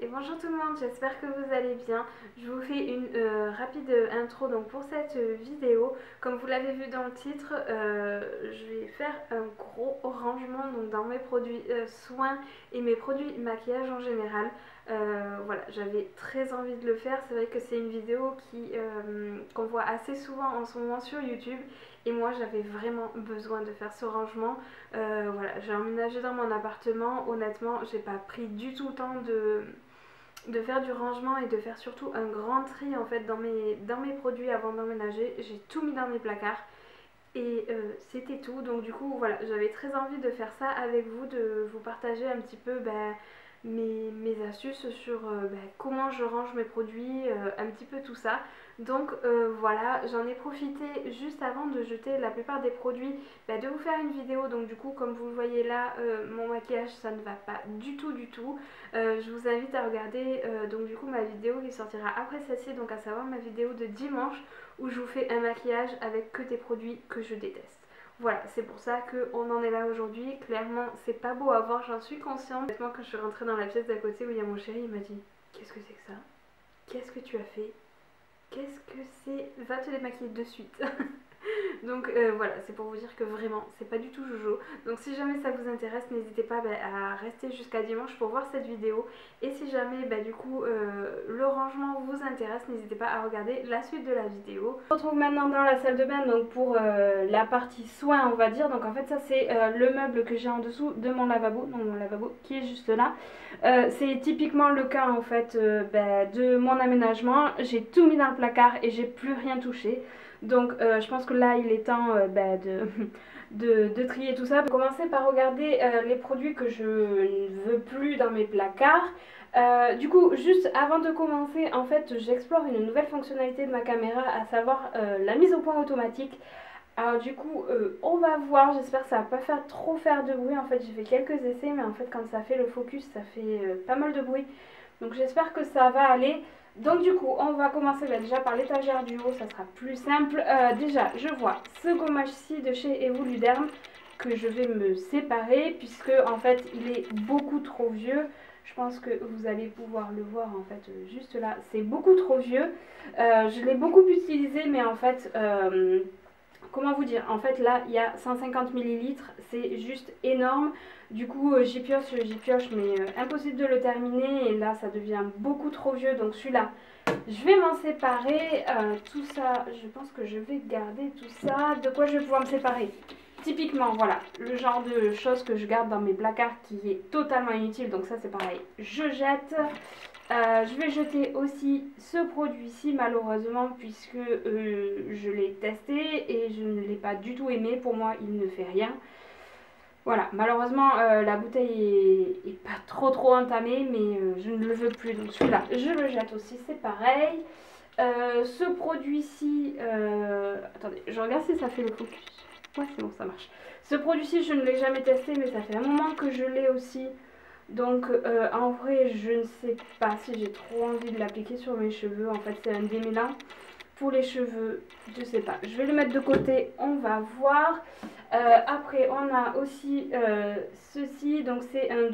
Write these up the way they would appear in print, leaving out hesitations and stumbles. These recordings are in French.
Et bonjour tout le monde, j'espère que vous allez bien. Je vous fais une rapide intro donc pour cette vidéo. Comme vous l'avez vu dans le titre, je vais faire un gros rangement donc, dans mes produits soins et mes produits maquillage en général. Voilà, j'avais très envie de le faire. C'est vrai que c'est une vidéo qu'on voit assez souvent en ce moment sur YouTube. Et moi j'avais vraiment besoin de faire ce rangement. Voilà, j'ai emménagé dans mon appartement. Honnêtement, j'ai pas pris du tout le temps de faire du rangement et de faire surtout un grand tri en fait dans mes produits avant d'emménager. J'ai tout mis dans mes placards et c'était tout. Donc du coup voilà, j'avais très envie de faire ça avec vous, de vous partager un petit peu mes astuces sur comment je range mes produits, un petit peu tout ça. Donc voilà, j'en ai profité juste avant de jeter la plupart des produits, de vous faire une vidéo. Donc du coup, comme vous le voyez là, mon maquillage ça ne va pas du tout du tout. Je vous invite à regarder donc du coup ma vidéo qui sortira après celle-ci, donc à savoir ma vidéo de dimanche où je vous fais un maquillage avec que des produits que je déteste. Voilà, c'est pour ça qu'on en est là aujourd'hui. Clairement, c'est pas beau à voir, j'en suis consciente. Honnêtement, quand je suis rentrée dans la pièce d'à côté où il y a mon chéri, il m'a dit: qu'est-ce que c'est que ça? Qu'est-ce que tu as fait? Qu'est-ce que c'est? Va te démaquiller de suite. Donc voilà, c'est pour vous dire que vraiment, c'est pas du tout Jojo. Donc si jamais ça vous intéresse, n'hésitez pas à rester jusqu'à dimanche pour voir cette vidéo. Et si jamais du coup le rangement vous intéresse, n'hésitez pas à regarder la suite de la vidéo. On se retrouve maintenant dans la salle de bain donc pour la partie soins, on va dire. Donc en fait ça c'est le meuble que j'ai en dessous de mon lavabo, donc mon lavabo qui est juste là. C'est typiquement le cas en fait de mon aménagement. J'ai tout mis dans le placard et j'ai plus rien touché. Donc je pense que là il est temps de trier tout ça. Je vais commencer par regarder les produits que je ne veux plus dans mes placards. Du coup, juste avant de commencer, en fait j'explore une nouvelle fonctionnalité de ma caméra, à savoir la mise au point automatique. Alors du coup on va voir, j'espère que ça va pas trop faire de bruit. En fait j'ai fait quelques essais, mais en fait quand ça fait le focus ça fait pas mal de bruit. Donc j'espère que ça va aller. Donc du coup on va commencer déjà par l'étagère du haut, ça sera plus simple. Déjà je vois ce gommage-ci de chez Evoluderm que je vais me séparer, puisque en fait il est beaucoup trop vieux. Je pense que vous allez pouvoir le voir en fait juste là, c'est beaucoup trop vieux. Je l'ai beaucoup utilisé, mais en fait comment vous dire, en fait là il y a 150 ml, c'est juste énorme. Du coup j'y pioche, mais impossible de le terminer, et là ça devient beaucoup trop vieux. Donc celui-là je vais m'en séparer. Tout ça je pense que je vais garder tout ça. De quoi je vais pouvoir me séparer? Typiquement voilà, le genre de choses que je garde dans mes placards qui est totalement inutile, donc ça c'est pareil, je jette. Je vais jeter aussi ce produit-ci malheureusement, puisque je l'ai testé et je ne l'ai pas du tout aimé. Pour moi il ne fait rien. Voilà, malheureusement la bouteille est pas trop entamée, mais je ne le veux plus. Donc celui-là je le jette aussi, c'est pareil. Ce produit-ci, attendez, je regarde si ça fait le focus. Ouais, c'est bon, ça marche. Ce produit-ci je ne l'ai jamais testé, mais ça fait un moment que je l'ai aussi. Donc en vrai je ne sais pas si j'ai trop envie de l'appliquer sur mes cheveux. En fait c'est un démêlant pour les cheveux, je sais pas, je vais le mettre de côté, on va voir. Après on a aussi ceci, donc c'est un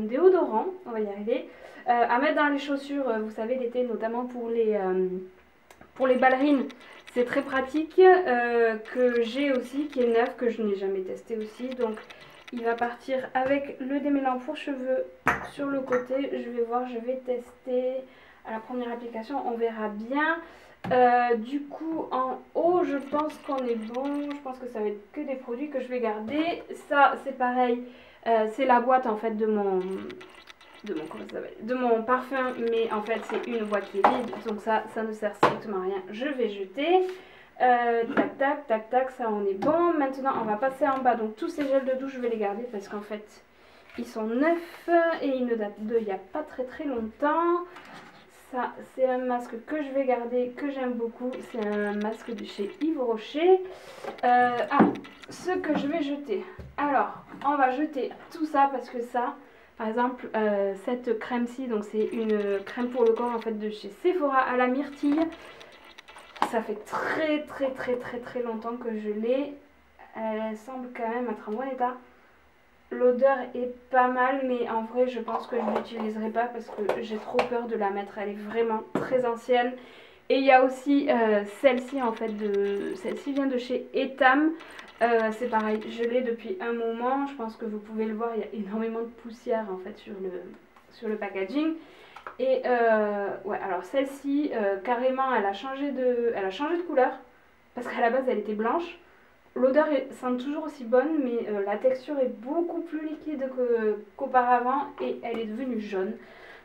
déodorant, on va y arriver, à mettre dans les chaussures, vous savez l'été, notamment pour les ballerines. C'est très pratique, que j'ai aussi, qui est neuf, que je n'ai jamais testé aussi. Donc il va partir avec le démêlant pour cheveux sur le côté. Je vais voir, je vais tester à la première application, on verra bien. Du coup en haut je pense qu'on est bon. Je pense que ça va être que des produits que je vais garder. Ça c'est pareil, c'est la boîte en fait de mon parfum, mais en fait c'est une boîte qui est vide, donc ça ne sert strictement à rien. Je vais jeter. Tac, ça on est bon. Maintenant on va passer en bas. Donc tous ces gels de douche je vais les garder parce qu'en fait ils sont neufs et ils ne datent d'il n'y a pas très longtemps. Ça c'est un masque que je vais garder, que j'aime beaucoup. C'est un masque de chez Yves Rocher. Ce que je vais jeter, alors on va jeter tout ça parce que ça, par exemple cette crème-ci, donc c'est une crème pour le corps en fait de chez Sephora à la myrtille. Ça fait très longtemps que je l'ai. Elle semble quand même être en bon état. l'odeur est pas mal, mais en vrai je pense que je ne l'utiliserai pas parce que j'ai trop peur de la mettre. Elle est vraiment très ancienne. Et il y a aussi celle-ci en fait, celle-ci vient de chez Etam. C'est pareil, je l'ai depuis un moment. Je pense que vous pouvez le voir, il y a énormément de poussière en fait sur le packaging. Et ouais, alors celle-ci, carrément, elle a changé de couleur parce qu'à la base elle était blanche. L'odeur semble toujours aussi bonne, mais la texture est beaucoup plus liquide qu'auparavant et elle est devenue jaune.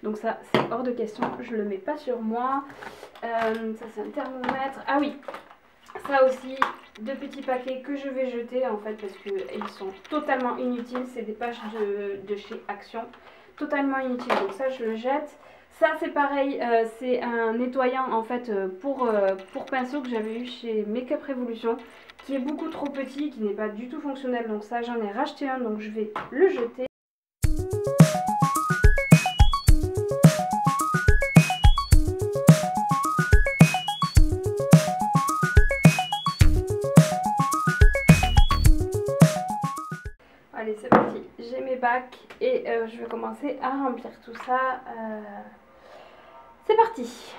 Donc ça, c'est hors de question, je le mets pas sur moi. Ça, c'est un thermomètre. Ah oui, ça aussi, deux petits paquets que je vais jeter en fait parce qu'ils sont totalement inutiles. C'est des pages de chez Action, totalement inutiles. Donc ça, je le jette. Ça, c'est pareil, c'est un nettoyant en fait pour pinceau que j'avais eu chez Make-up Revolution, qui est beaucoup trop petit, qui n'est pas du tout fonctionnel. Donc ça, j'en ai racheté un, donc je vais le jeter. Allez, c'est parti, j'ai mes bacs et je vais commencer à remplir tout ça. C'est parti.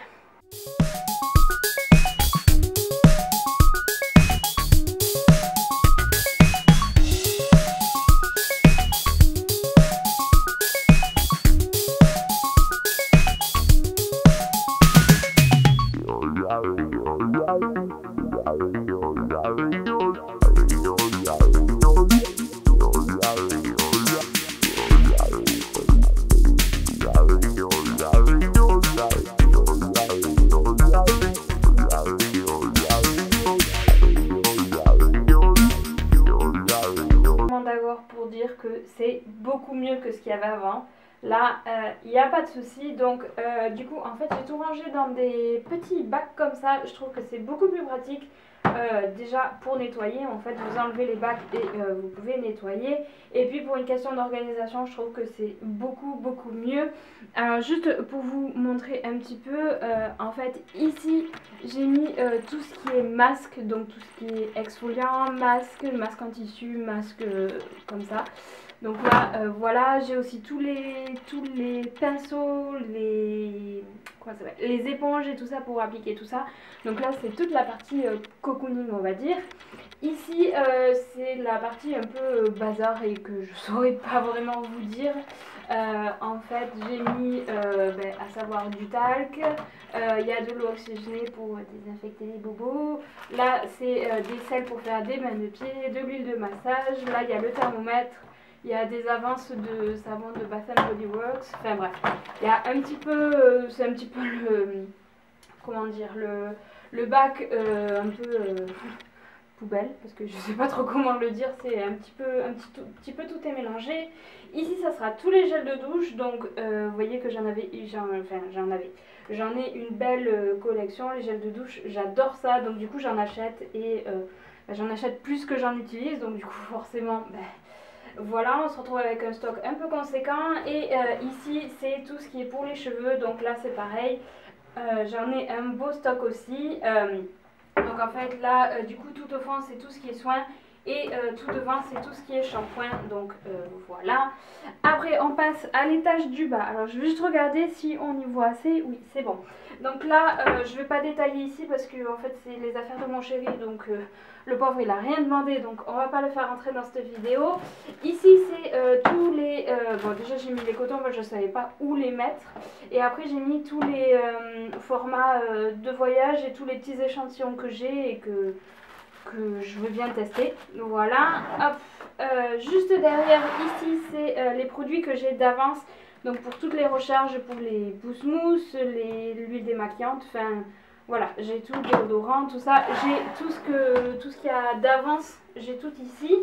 Pour dire que c'est beaucoup mieux que ce qu'il y avait avant. Là, il n'y a pas de souci. Donc, du coup, en fait, j'ai tout rangé dans des petits bacs comme ça. Je trouve que c'est beaucoup plus pratique. Déjà, pour nettoyer, en fait, vous enlevez les bacs et vous pouvez nettoyer. Et puis, pour une question d'organisation, je trouve que c'est beaucoup mieux. Alors, juste pour vous montrer un petit peu, en fait, ici, j'ai mis tout ce qui est masque, donc tout ce qui est exfoliant, masque en tissu, masque comme ça. Donc là, voilà, j'ai aussi tous les pinceaux, les éponges et tout ça pour appliquer tout ça. Donc là, c'est toute la partie cocooning, on va dire. Ici, c'est la partie un peu bazar et que je saurais pas vraiment vous dire. En fait, j'ai mis, à savoir du talc. Il y a de l'eau oxygénée pour désinfecter les bobos. Là, c'est des sels pour faire des bains de pied, de l'huile de massage. Là, il y a le thermomètre. Il y a des avances de savon de Bath & Body Works. Enfin bref, il y a un petit peu, c'est un petit peu le, comment dire, le bac un peu poubelle, parce que je sais pas trop comment le dire, c'est un petit peu tout est mélangé. Ici, ça sera tous les gels de douche, donc vous voyez que j'en ai une belle collection, les gels de douche, j'adore ça, donc du coup j'en achète et j'en achète plus que j'en utilise, donc du coup forcément, voilà, on se retrouve avec un stock un peu conséquent. Et ici, c'est tout ce qui est pour les cheveux. Donc là, c'est pareil. J'en ai un beau stock aussi. Donc en fait, là, du coup, tout au fond, c'est tout ce qui est soin. Et tout devant, c'est tout ce qui est shampoing. Donc voilà. Après, on passe à l'étage du bas. Alors, je vais juste regarder si on y voit assez. Oui, c'est bon. Donc là, je ne vais pas détailler ici parce que en fait, c'est les affaires de mon chéri. Donc le pauvre, il n'a rien demandé. Donc on va pas le faire entrer dans cette vidéo. Ici, c'est tous les... bon, déjà, j'ai mis les cotons. Moi, je ne savais pas où les mettre. Et après, j'ai mis tous les formats de voyage et tous les petits échantillons que j'ai et que je veux bien tester. Voilà, hop, juste derrière ici c'est les produits que j'ai d'avance, donc pour toutes les recharges, pour les pousse-mousse, l'huile démaquillante, enfin voilà, j'ai tout, déodorant, tout ça, j'ai tout ce qu'il y a d'avance, j'ai tout ici.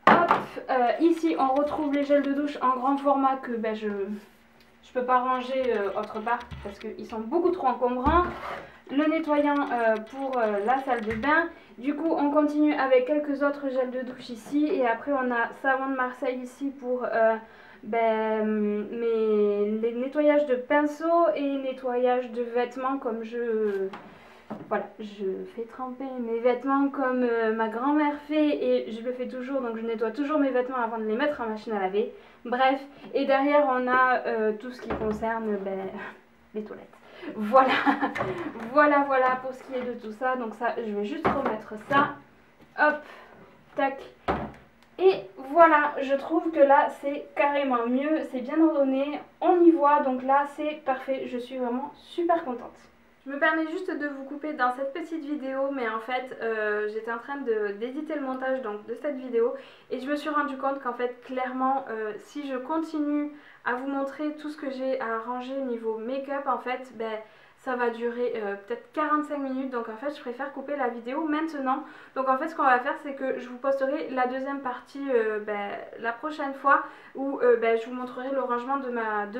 Hop, ici on retrouve les gels de douche en grand format que je peux pas ranger autre part parce qu'ils sont beaucoup trop encombrants. Le nettoyant pour la salle de bain. Du coup, on continue avec quelques autres gels de douche ici. Et après, on a savon de Marseille ici pour les nettoyages de pinceaux et nettoyage de vêtements comme je voilà, je fais tremper mes vêtements comme ma grand-mère fait et je le fais toujours, donc je nettoie toujours mes vêtements avant de les mettre en machine à laver. Bref, et derrière on a tout ce qui concerne les toilettes. Voilà, voilà pour ce qui est de tout ça. Donc ça, je vais juste remettre ça. Hop, tac. Et voilà, je trouve que là c'est carrément mieux, c'est bien ordonné, on y voit, donc là c'est parfait, je suis vraiment super contente. Je me permets juste de vous couper dans cette petite vidéo, mais en fait j'étais en train d'éditer le montage donc, de cette vidéo et je me suis rendu compte qu'en fait clairement si je continue à vous montrer tout ce que j'ai à arranger niveau make-up, en fait ça va durer peut-être 45 minutes, donc en fait je préfère couper la vidéo maintenant. Donc en fait ce qu'on va faire, c'est que je vous posterai la deuxième partie la prochaine fois où je vous montrerai le rangement de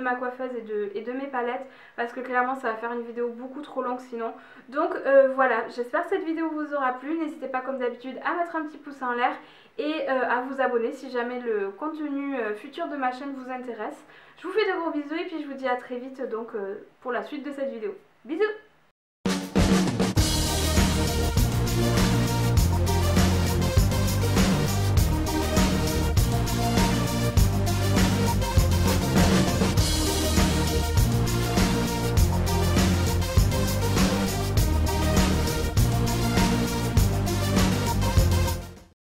ma coiffeuse et de mes palettes, parce que clairement ça va faire une vidéo beaucoup trop longue sinon. Donc voilà, j'espère que cette vidéo vous aura plu. N'hésitez pas comme d'habitude à mettre un petit pouce en l'air et à vous abonner si jamais le contenu futur de ma chaîne vous intéresse. Je vous fais de gros bisous et puis je vous dis à très vite donc pour la suite de cette vidéo. Bisous!